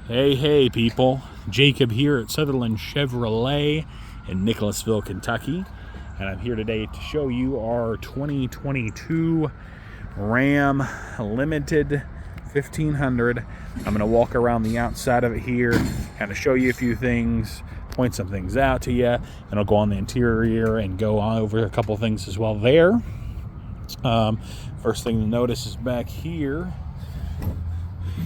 Hey people, Jacob here at Sutherland Chevrolet in Nicholasville, Kentucky, and I'm here today to show you our 2022 Ram Limited 1500. I'm going to walk around the outside of it here, kind of show you a few things, point some things out to you, and I'll go on the interior and go on over a couple things as well there. First thing to notice is back here.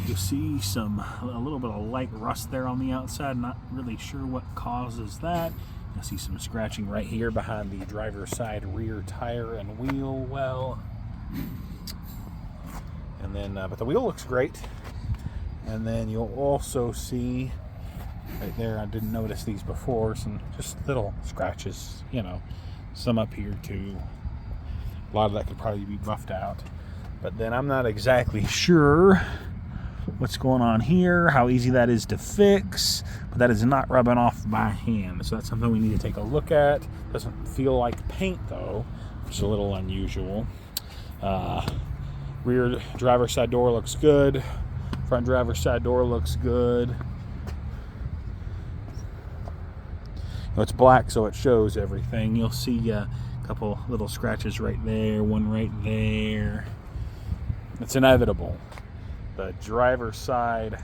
You'll see a little bit of light rust there on the outside. Not really sure what causes that. You'll see some scratching right here behind the driver's side rear tire and wheel well. And then, but the wheel looks great. And then you'll also see right there, I didn't notice these before, some just little scratches, some up here too. A lot of that could probably be buffed out. But then I'm not exactly sure what's going on here, how easy that is to fix, but that is not rubbing off by hand, so that's something we need to take a look at. Doesn't feel like paint though, which is a little unusual. Rear driver's side door looks good, front driver's side door looks good. It's black, so it shows everything. You'll see a couple little scratches right there, one right there. It's inevitable. The driver's side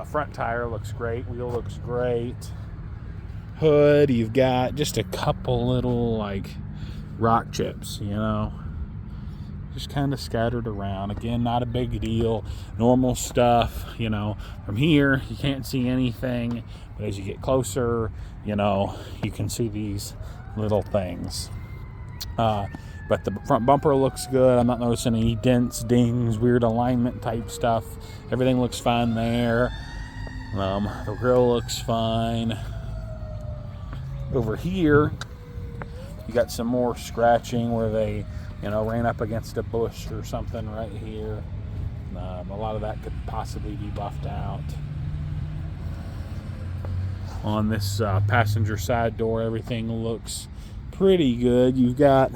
front tire looks great. Wheel looks great. Hood, you've got just a couple little rock chips, just kind of scattered around. Again, not a big deal. Normal stuff, From here, you can't see anything. But as you get closer, you can see these little things. But the front bumper looks good. I'm not noticing any dents, dings, weird alignment type stuff. Everything looks fine there. The grill looks fine. Over here, you got some more scratching where they, ran up against a bush or something right here. A lot of that could possibly be buffed out. On this passenger side door, everything looks pretty good. You've got,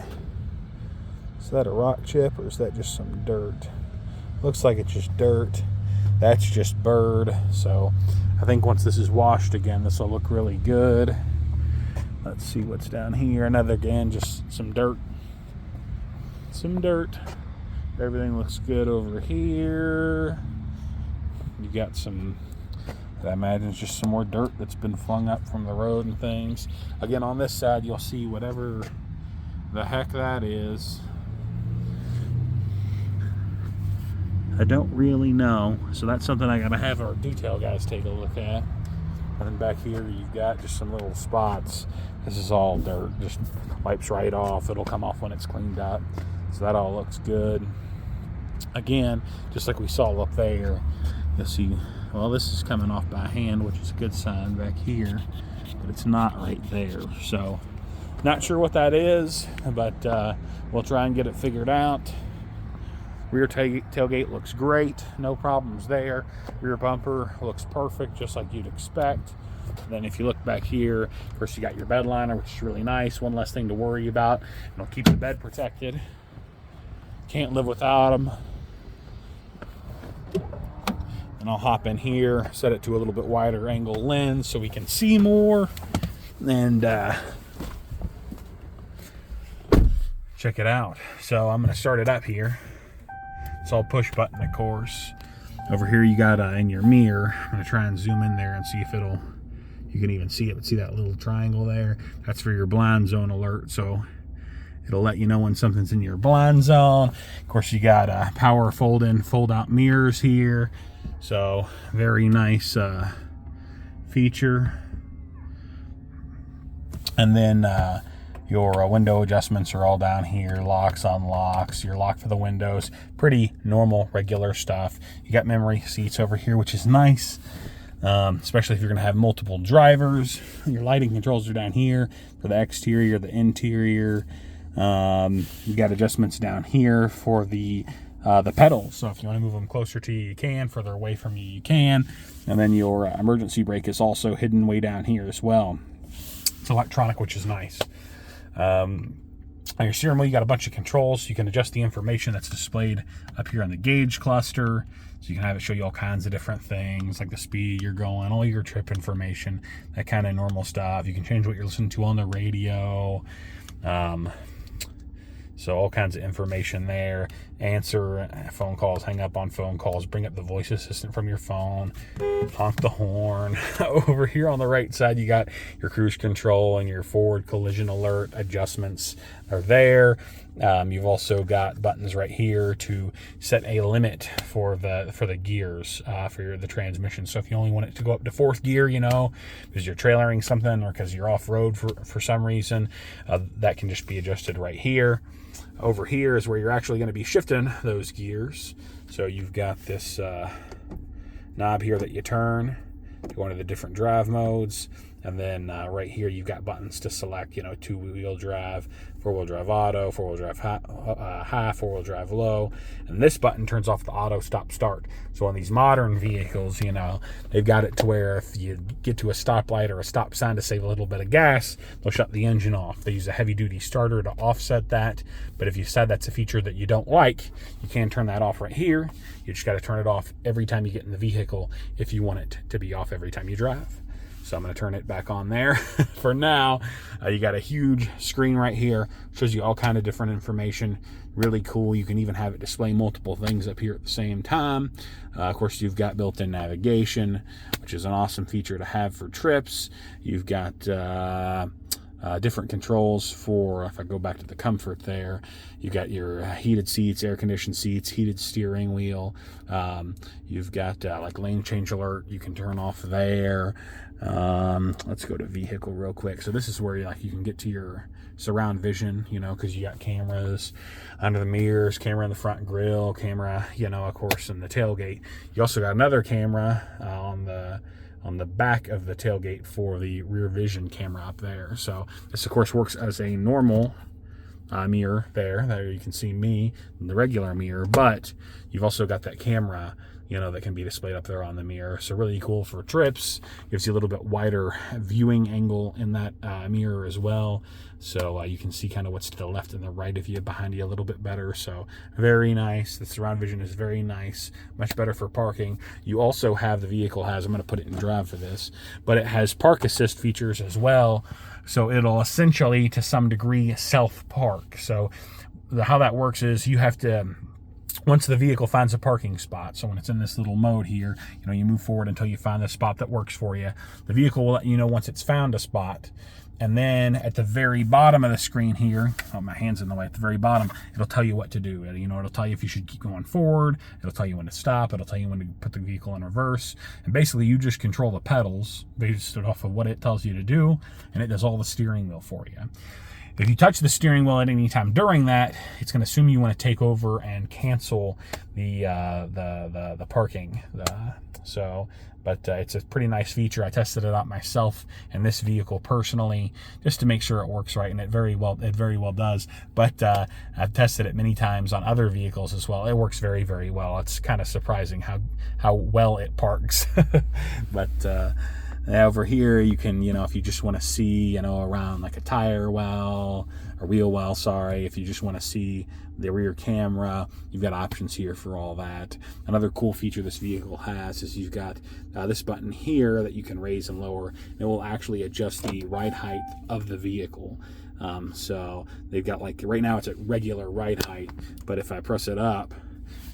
is that a rock chip or is that just some dirt? Looks like it's just dirt. That's just bird. So I think once this is washed again, this will look really good. Let's see what's down here. Another, again, just some dirt. Some dirt. Everything looks good over here. You got some, I imagine it's just some more dirt that's been flung up from the road and things. Again, on this side, you'll see whatever the heck that is. I don't really know, so that's something I gotta have our detail guys take a look at. And then back here you've got just some little spots. This is all dirt, just wipes right off. It'll come off when it's cleaned up. So that all looks good. Again, just like we saw up there, you'll see, well, this is coming off by hand, which is a good sign back here, but it's not right there. So not sure what that is, but we'll try and get it figured out. Rear tailgate looks great, no problems there. Rear bumper looks perfect, just like you'd expect. And then if you look back here, of course you got your bed liner, which is really nice. One less thing to worry about. It'll keep the bed protected. Can't live without them. And I'll hop in here, set it to a little bit wider angle lens so we can see more. And check it out. So I'm going to start it up here. It's all push button, of course. Over here you got in your mirror. I'm gonna try and zoom in there and see if you can even see it, but see that little triangle there? That's for your blind zone alert, so it'll let you know when something's in your blind zone. Of course, you got power fold in, fold out mirrors here. So very nice feature. And then your window adjustments are all down here. Locks, unlocks, your lock for the windows. Pretty normal, regular stuff. You got memory seats over here, which is nice. Especially if you're going to have multiple drivers. Your lighting controls are down here for the exterior, the interior. You got adjustments down here for the pedals. So if you want to move them closer to you, you can. Further away from you, you can. And then your emergency brake is also hidden way down here as well. It's electronic, which is nice. On your steering wheel, you got a bunch of controls. You can adjust the information that's displayed up here on the gauge cluster. So you can have it show you all kinds of different things, like the speed you're going, all your trip information, that kind of normal stuff. You can change what you're listening to on the radio. So all kinds of information there. Answer phone calls, hang up on phone calls, bring up the voice assistant from your phone, honk the horn. Over here on the right side, you got your cruise control and your forward collision alert adjustments are there. You've also got buttons right here to set a limit for the gears for the transmission. So if you only want it to go up to 4th gear, because you're trailering something or because you're off road for some reason, that can just be adjusted right here. Over here is where you're actually going to be shifting those gears. So you've got this knob here that you turn to go into the different drive modes. And then right here, you've got buttons to select, 2-wheel drive, 4-wheel drive auto, 4-wheel drive high, 4-wheel drive low. And this button turns off the auto stop start. So on these modern vehicles, they've got it to where if you get to a stoplight or a stop sign to save a little bit of gas, they'll shut the engine off. They use a heavy duty starter to offset that. But if you said that's a feature that you don't like, you can turn that off right here. You just got to turn it off every time you get in the vehicle if you want it to be off every time you drive. So I'm going to turn it back on there for now. You got a huge screen right here. Shows you all kind of different information. Really cool. You can even have it display multiple things up here at the same time. Of course, you've got built-in navigation, which is an awesome feature to have for trips. You've got different controls for, if I go back to the comfort there, you've got your heated seats, air-conditioned seats, heated steering wheel. You've got like lane change alert you can turn off there. Let's go to vehicle real quick. So this is where you can get to your surround vision, because you got cameras under the mirrors, camera in the front grille, camera, of course, in the tailgate. You also got another camera on the back of the tailgate for the rear vision camera up there. So this, of course, works as a normal mirror there. There you can see me in the regular mirror, but you've also got that camera that can be displayed up there on the mirror. So really cool for trips. Gives you a little bit wider viewing angle in that mirror as well. So you can see kind of what's to the left and the right of you, behind you a little bit better. So very nice. The surround vision is very nice. Much better for parking. You also have, the vehicle has, I'm going to put it in drive for this, but it has park assist features as well. So it'll essentially, to some degree, self-park. So how that works is you have to, once the vehicle finds a parking spot, so when it's in this little mode here, you move forward until you find the spot that works for you. The vehicle will let you know once it's found a spot. And then at the very bottom of the screen here, oh, my hand's in the way, at the very bottom, it'll tell you what to do. It'll tell you if you should keep going forward. It'll tell you when to stop. It'll tell you when to put the vehicle in reverse. And basically, you just control the pedals based off of what it tells you to do, and it does all the steering wheel for you. If you touch the steering wheel at any time during that, it's going to assume you want to take over and cancel the parking. But it's a pretty nice feature. I tested it out myself in this vehicle personally, just to make sure it works right, and it very well does. But I've tested it many times on other vehicles as well. It works very, very well. It's kind of surprising how well it parks. But over here, you can, if you just want to see, around like a tire well or wheel well, if you just want to see the rear camera, you've got options here for all that. Another cool feature this vehicle has is you've got this button here that you can raise and lower. It will actually adjust the ride height of the vehicle. So they've got, like, right now it's at regular ride height, but if I press it up,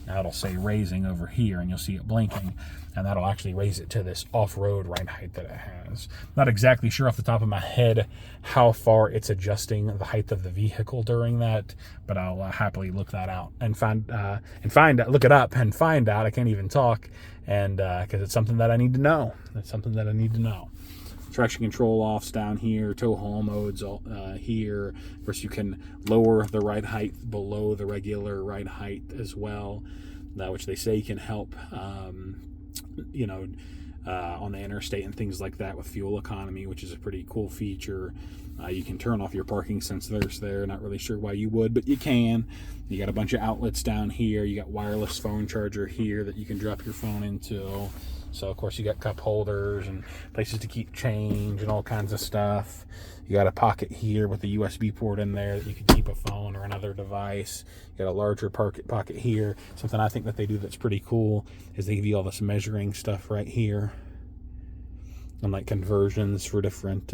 now it'll say raising over here, and you'll see it blinking, and that'll actually raise it to this off-road ride height that it has. Not exactly sure off the top of my head how far it's adjusting the height of the vehicle during that, but I'll happily look that out and look it up and find out. I can't even talk, and because it's something that I need to know. It's something that I need to know. Traction control offs down here, tow haul modes here. Of course, you can lower the ride height below the regular ride height as well, which they say can help, on the interstate and things like that with fuel economy, which is a pretty cool feature. You can turn off your parking sensors there. Not really sure why you would, but you can. You got a bunch of outlets down here. You got wireless phone charger here that you can drop your phone into. So of course you got cup holders and places to keep change and all kinds of stuff. You got a pocket here with a USB port in there that you could keep a phone or another device. You got a larger pocket here. Something I think that they do that's pretty cool is they give you all this measuring stuff right here, and like conversions for different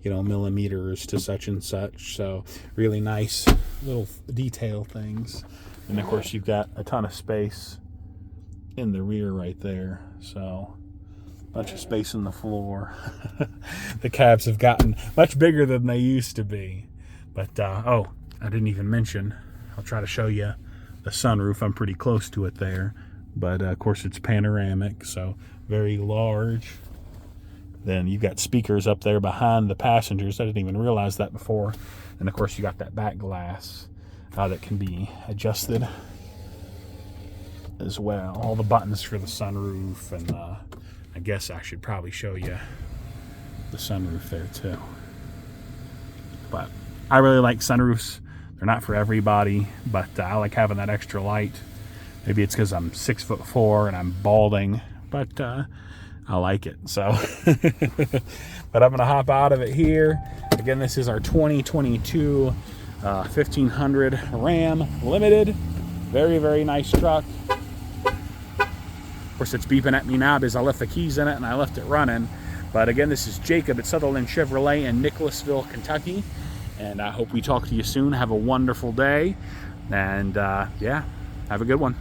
millimeters to such and such. So really nice little detail things. And of course you've got a ton of space in the rear right there, so bunch of space in the floor. The cabs have gotten much bigger than they used to be. But oh, I didn't even mention, I'll try to show you the sunroof. I'm pretty close to it there, but of course it's panoramic, so very large. Then you've got speakers up there behind the passengers. I didn't even realize that before. And of course you got that back glass that can be adjusted as well. All the buttons for the sunroof, and I guess I should probably show you the sunroof there too. But I really like sunroofs. They're not for everybody, but I like having that extra light. Maybe it's because I'm 6'4" and I'm balding, but I like it. So, but I'm gonna hop out of it here. Again, this is our 2022 1500 Ram Limited. Very, very nice truck. Of course, it's beeping at me now because I left the keys in it and I left it running. But again, this is Jacob at Sutherland Chevrolet in Nicholasville, Kentucky. And I hope we talk to you soon. Have a wonderful day. And yeah, have a good one.